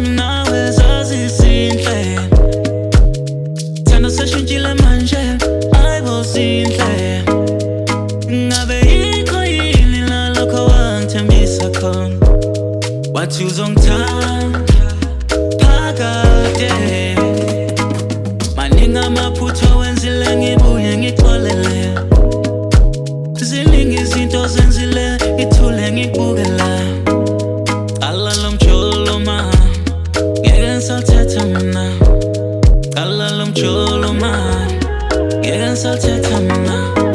nawe zazizinhle. Thando seshintshile manje ayibozinhle. Ngabe yikho yini lalokho wangithembisa khona? Wathi uzongithanda phakade. Maningi amaphutha wenzile ngibuye ngixolele. Ziningi izinto zenzile ngithule ngikubukela. Cala lo mjolo ma ngeke ngisathetha mina. Cala lo mjolo ma ngeke ngisathetha mina.